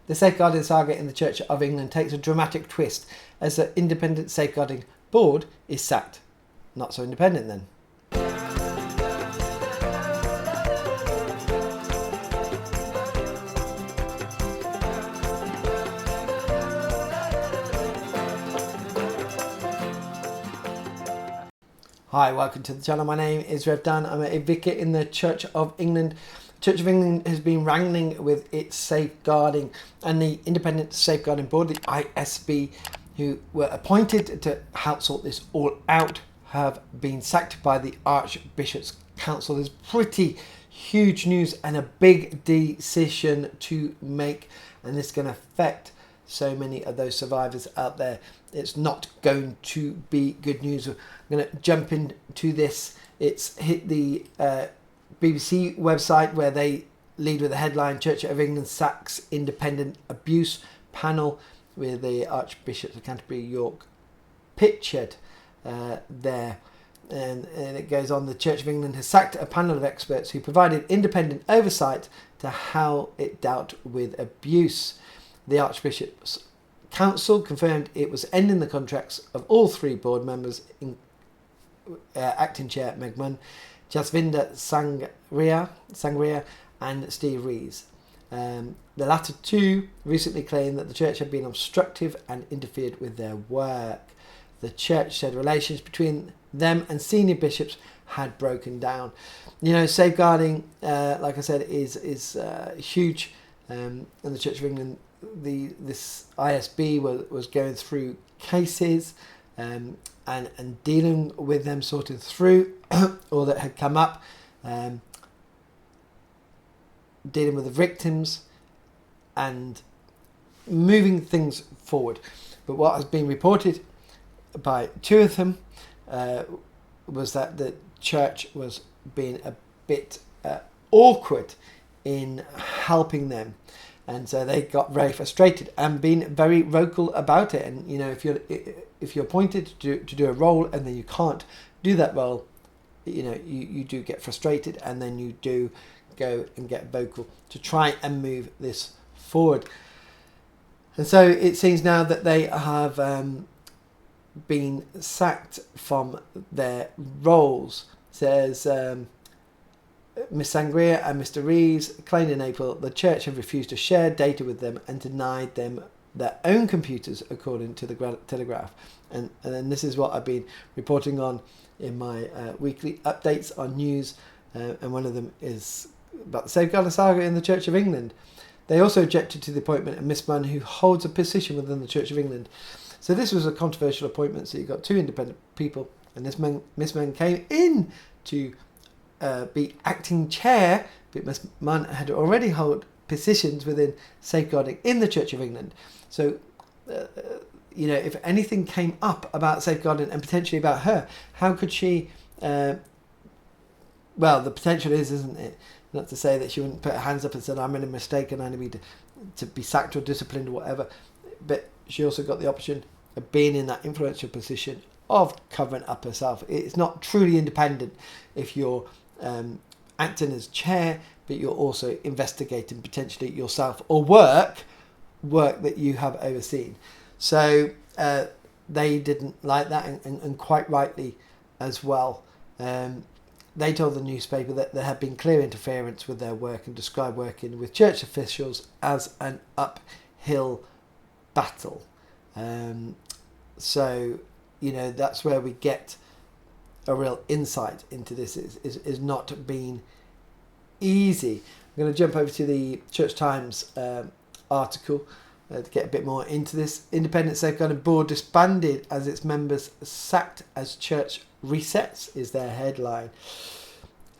the safeguarding saga in the Church of England takes a dramatic twist as the independent safeguarding board is sacked. Not so independent then. Hi, welcome to the channel. My name is Rev Dan. I'm a vicar in the Church of England. The Church of England has been wrangling with its safeguarding, and the Independent Safeguarding Board, the ISB, who were appointed to help sort this all out, have been sacked by the Archbishops Council. There's pretty huge news and a big decision to make, and this is going to affect so many of those survivors out there. It's not going to be good news. I'm going to jump into this. It's hit the BBC website, where they lead with the headline, Church of England sacks independent abuse panel, with the Archbishops of Canterbury, York pictured there. And it goes on, the Church of England has sacked a panel of experts who provided independent oversight to how it dealt with abuse. The Archbishops Council confirmed it was ending the contracts of all three board members, Acting Chair Meg Munn, Jasvinder Sangria and Steve Rees. The latter two recently claimed that the church had been obstructive and interfered with their work. The church said relations between them and senior bishops had broken down. You know, safeguarding, like I said, is huge in the Church of England. This ISB was going through cases and dealing with them, sorting through all that had come up, dealing with the victims and moving things forward. But what has been reported by two of them was that the church was being a bit awkward in helping them. And so they got very frustrated and been very vocal about it. And you know, if you're appointed to do a role and then you can't do that role, you know, you do get frustrated, and then you do go and get vocal to try and move this forward. And so it seems now that they have been sacked from their roles. Says Ms Sangria and Mr Rees claimed in April the church had refused to share data with them and denied them their own computers, according to the Telegraph. And then this is what I've been reporting on in my weekly updates on news, and one of them is about the safeguarding saga in the Church of England. They also objected to the appointment of Miss Munn, who holds a position within the Church of England. So this was a controversial appointment. So you've got two independent people, and Miss Munn came in to be acting chair, but Miss Munn had already held positions within safeguarding in the Church of England. So, you know, if anything came up about safeguarding and potentially about her, how could she? Well, the potential is, isn't it? Not to say that she wouldn't put her hands up and said, I'm in a mistake and I need to be sacked or disciplined or whatever. But she also got the option of being in that influential position of covering up herself. It's not truly independent if you're acting as chair, but you're also investigating potentially yourself or work that you have overseen. So they didn't like that, and quite rightly as well. They told the newspaper that there had been clear interference with their work and described working with church officials as an uphill battle. So, you know, that's where we get a real insight into this. Is not being easy. I'm going to jump over to the Church Times article to get a bit more into this. Independent Safeguarding Board disbanded as its members sacked as church resets is their headline.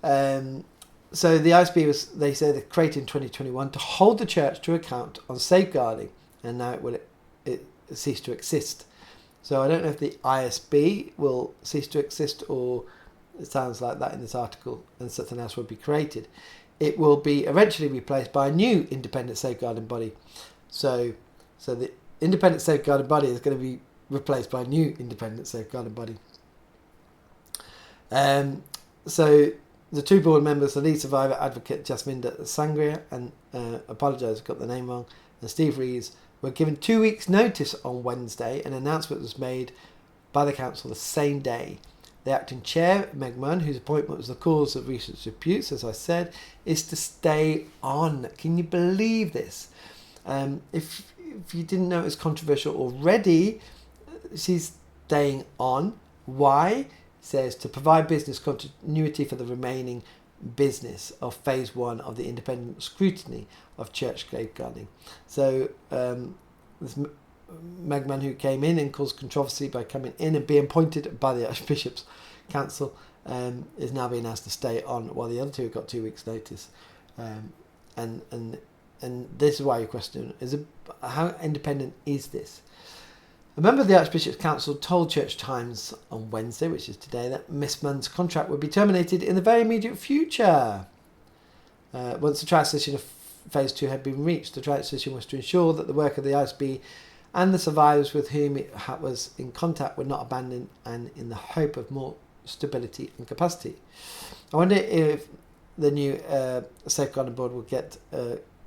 So the ISB was, they say, they're created in 2021 to hold the church to account on safeguarding, and now it cease to exist. So I don't know if the ISB will cease to exist, or it sounds like that in this article, and something else will be created. It will be eventually replaced by a new independent safeguarding body. So the independent safeguarding body is going to be replaced by a new independent safeguarding body. So the two board members, the lead survivor advocate Jasvinder Sangria, and apologise, I got the name wrong, and Steve Rees were given 2 weeks' notice on Wednesday. An announcement was made by the council the same day. The acting chair, Meg Munn, whose appointment was the cause of recent disputes, as I said, is to stay on. Can you believe this? If you didn't know it was controversial already, she's staying on. Why? It says to provide business continuity for the remaining business of phase 1 of the independent scrutiny of church safeguarding. So this Meg Munn, who came in and caused controversy by coming in and being appointed by the Archbishops Council, is now being asked to stay on, while the other two have got 2 weeks' notice. And this is why your question is: how independent is this? A member of the Archbishops Council told Church Times on Wednesday, which is today, that Miss Munn's contract would be terminated in the very immediate future. Once the transition of phase 2 had been reached, the transition was to ensure that the work of the ISB and the survivors with whom it was in contact were not abandoned, and in the hope of more stability and capacity. I wonder if the new Safeguarding Board will get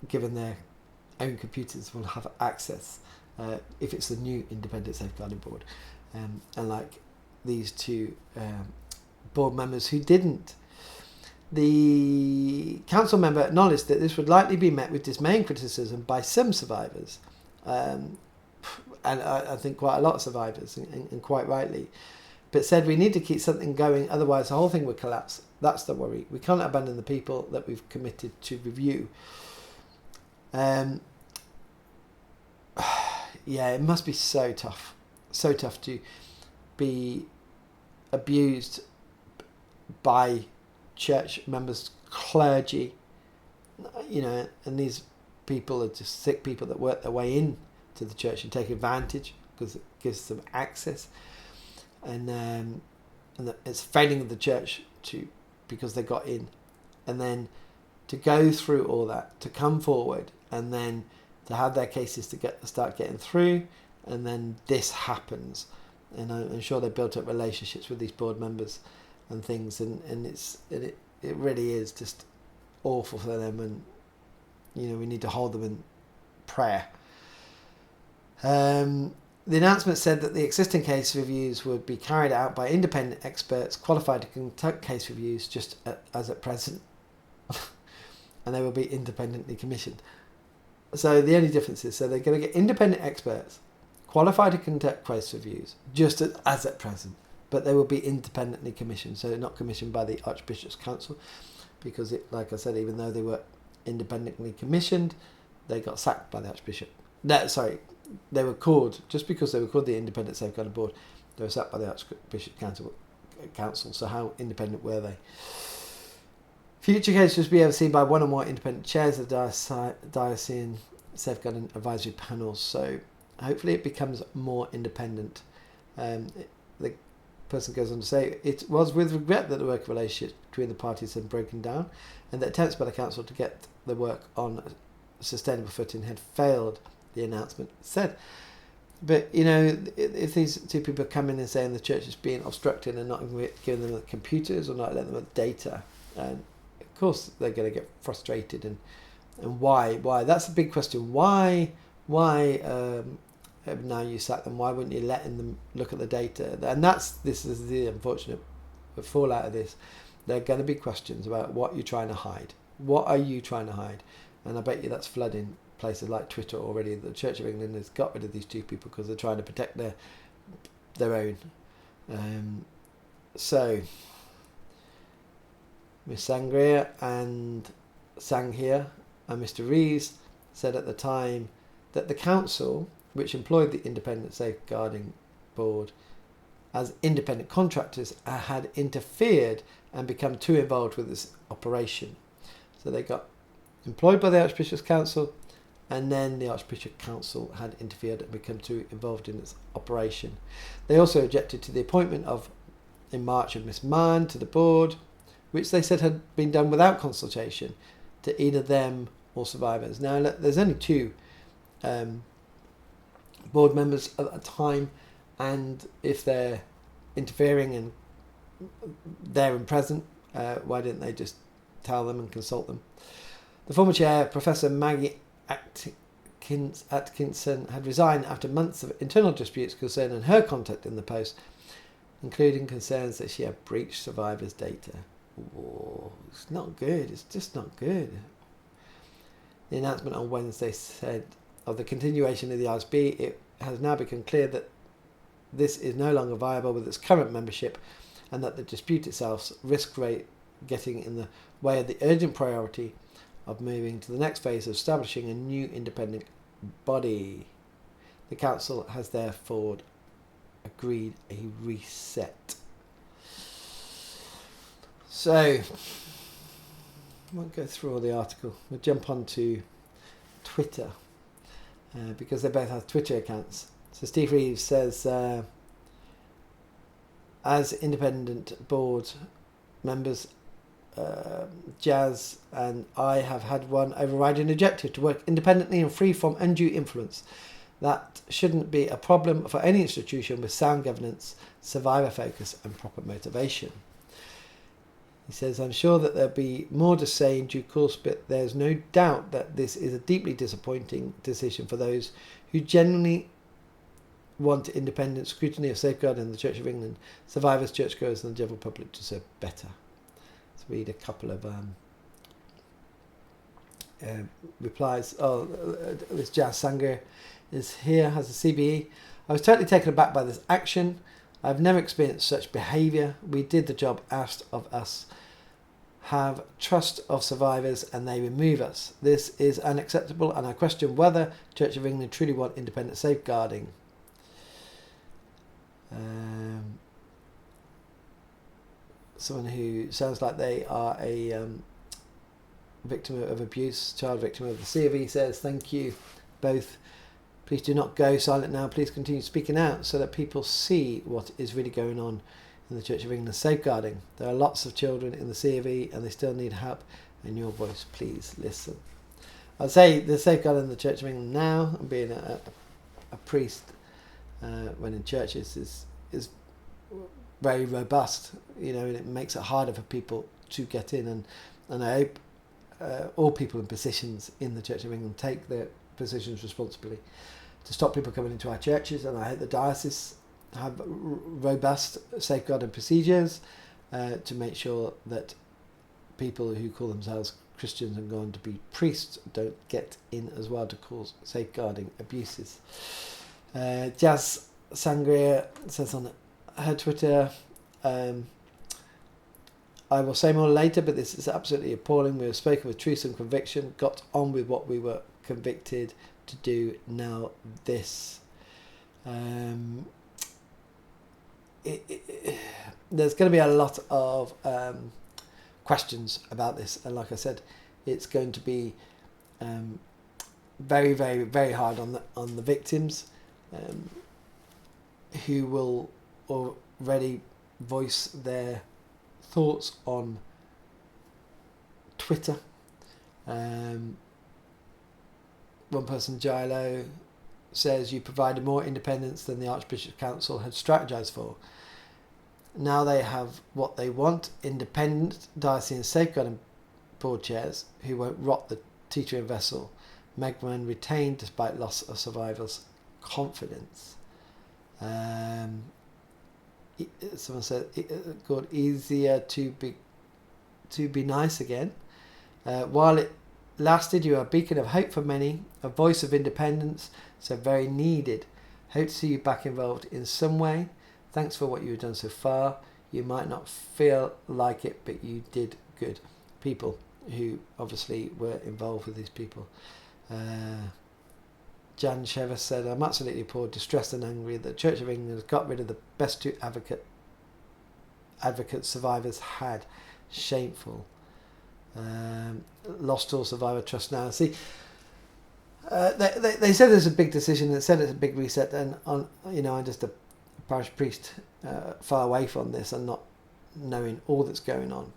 given their own computers, will have access if it's the new Independent Safeguarding Board, unlike these two board members who didn't. The council member acknowledged that this would likely be met with dismay and criticism by some survivors, and I think quite a lot of survivors, and quite rightly, but said we need to keep something going, otherwise the whole thing would collapse. That's the worry. We can't abandon the people that we've committed to review. Yeah, it must be so tough to be abused by church members, clergy, and these people are just sick people that work their way in to the church and take advantage because it gives them access, and it's failing of the church because they got in, and then to go through all that, to come forward, and then to have their cases to start getting through, and then this happens. And I'm sure they built up relationships with these board members and things, and it really is just awful for them, and we need to hold them in prayer. The announcement said that the existing case reviews would be carried out by independent experts qualified to conduct case reviews just as at present, and they will be independently commissioned. So the only difference is, they're going to get independent experts qualified to conduct case reviews just as at present, but they will be independently commissioned. So they're not commissioned by the Archbishops Council, because like I said, even though they were independently commissioned, they got sacked by the Archbishop. They were called, just because they were called the Independent Safeguarding Board, they were sacked by the Archbishops Council. So how independent were they? Future cases will be overseen by one or more independent chairs of the diocesan safeguarding advisory panels. So hopefully it becomes more independent. The person goes on to say, it was with regret that the working relationship between the parties had broken down, and that attempts by the council to get the work on a sustainable footing had failed, the announcement said. But, if these two people come in and saying the church is being obstructed and not giving them the computers or not letting them the data, and of course they're going to get frustrated. And why? That's a big question. Why now you sack them? Why wouldn't you letting them look at the data? And this is the unfortunate fallout of this. There are going to be questions about what you're trying to hide. What are you trying to hide? And I bet you that's flooding places like Twitter already. The Church of England has got rid of these two people because they're trying to protect their own. So Miss Sangria and Sanghir and Mr. Rees said at the time that the council, which employed the Independent Safeguarding Board as independent contractors, had interfered and become too involved with this operation. So they got employed by the Archbishops Council, and then the Archbishop Council had interfered and become too involved in its operation. They also objected to the appointment in March of Miss Mann to the board, which they said had been done without consultation to either them or survivors. Now, there's only two board members at a time, and if they're interfering and there and present, why didn't they just tell them and consult them? The former chair, Professor Maggie Atkinson had resigned after months of internal disputes concerning her contact in the post, including concerns that she had breached survivors' data. Oh, it's not good. It's just not good. The announcement on Wednesday said of the continuation of the ISB, it has now become clear that this is no longer viable with its current membership, and that the dispute itself risks getting in the way of the urgent priority of moving to the next phase of establishing a new independent body. The council has therefore agreed a reset. So, I won't go through all the article. We'll jump on to Twitter, because they both have Twitter accounts. So Steve Reeves says, as independent board members, Jazz and I have had one overriding objective: to work independently and free from undue influence. That shouldn't be a problem for any institution with sound governance, survivor focus and proper motivation. He says, I'm sure that there'll be more to say in due course, but there's no doubt that this is a deeply disappointing decision for those who genuinely want independent scrutiny of safeguarding the Church of England. Survivors, churchgoers and the general public deserve better. Let's read a couple of replies. This Jazz Sanger is here, has a CBE. I was totally taken aback by this action. I've never experienced such behaviour. We did the job asked of us. Have trust of survivors and they remove us. This is unacceptable, and I question whether Church of England truly want independent safeguarding. Someone who sounds like they are a victim of abuse, child victim of the COV, says, thank you both. Please do not go silent now. Please continue speaking out so that people see what is really going on in the Church of England safeguarding. There are lots of children in the COV and they still need help, and your voice, please listen. I'd say the safeguarding in the Church of England now, and being a priest when in churches, is very robust, and it makes it harder for people to get in, and I hope all people in positions in the Church of England take their positions responsibly to stop people coming into our churches, and I hope the diocese have robust safeguarding procedures to make sure that people who call themselves Christians and go on to be priests don't get in as well to cause safeguarding abuses. Jazz Sangria says on her Twitter, I will say more later, but this is absolutely appalling. We have spoken with truth and conviction, got on with what we were convicted to do. Now this. There's going to be a lot of questions about this, and like I said, it's going to be very, very, very hard on the victims, who will already voice their thoughts on Twitter. One person, Gilo, says you provided more independence than the Archbishops Council had strategised for. Now they have what they want: independent diocesan safeguarding board chairs who won't rot the teetering vessel. Megman retained despite loss of survivors' confidence. Someone said it got easier to be nice again. While it lasted, you are a beacon of hope for many, a voice of independence, so very needed. Hope to see you back involved in some way. Thanks for what you've done so far. You might not feel like it, but you did good. People who obviously were involved with these people. Jan Shever said, I'm absolutely appalled, distressed and angry that the Church of England has got rid of the best two advocates survivors had. Shameful. Lost all survivor trust now. See, they said there's a big decision. They said it's a big reset, and I'm just a parish priest far away from this and not knowing all that's going on.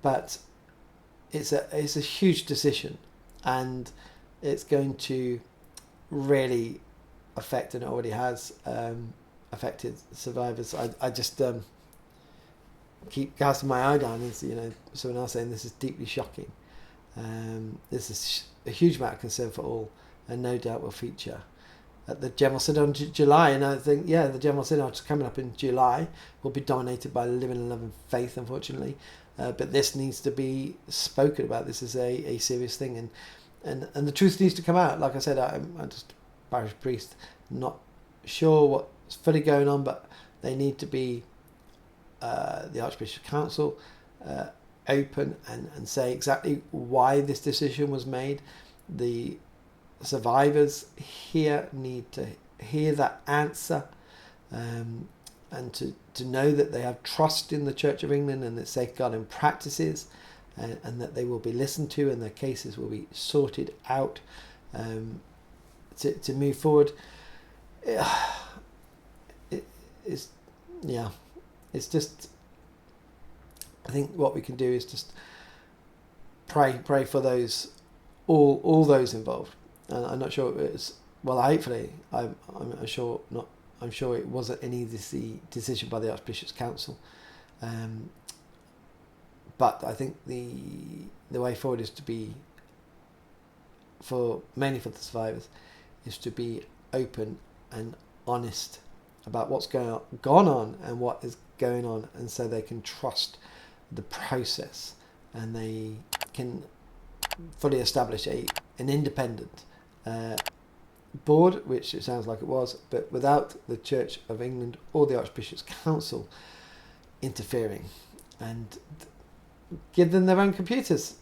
But it's a huge decision, and it's going to really affect, and it already has affected survivors. I just keep casting my eye down, and someone else saying this is deeply shocking. This is a huge amount of concern for all, and no doubt will feature at the General Synod in July. And I think, the General Synod coming up in July will be dominated by living and loving faith, unfortunately. But this needs to be spoken about. This is a serious thing, and the truth needs to come out. Like I said, I'm just a parish priest, not sure what's fully going on, but they need to be, the Archbishops Council, open and say exactly why this decision was made. The survivors here need to hear that answer, and to know that they have trust in the Church of England and its safeguarding practices, and that they will be listened to and their cases will be sorted out, to move forward. It's just, I think what we can do is just pray for those, all those involved. And I'm not sure it was, well, hopefully, I'm sure not. I'm sure it wasn't an easy decision by the Archbishops Council, but I think the way forward is to be, mainly for the survivors, is to be open and honest about what's gone on and what is going on, and so they can trust the process and they can fully establish an independent board, which it sounds like it was, but without the Church of England or the Archbishops Council interfering, and give them their own computers.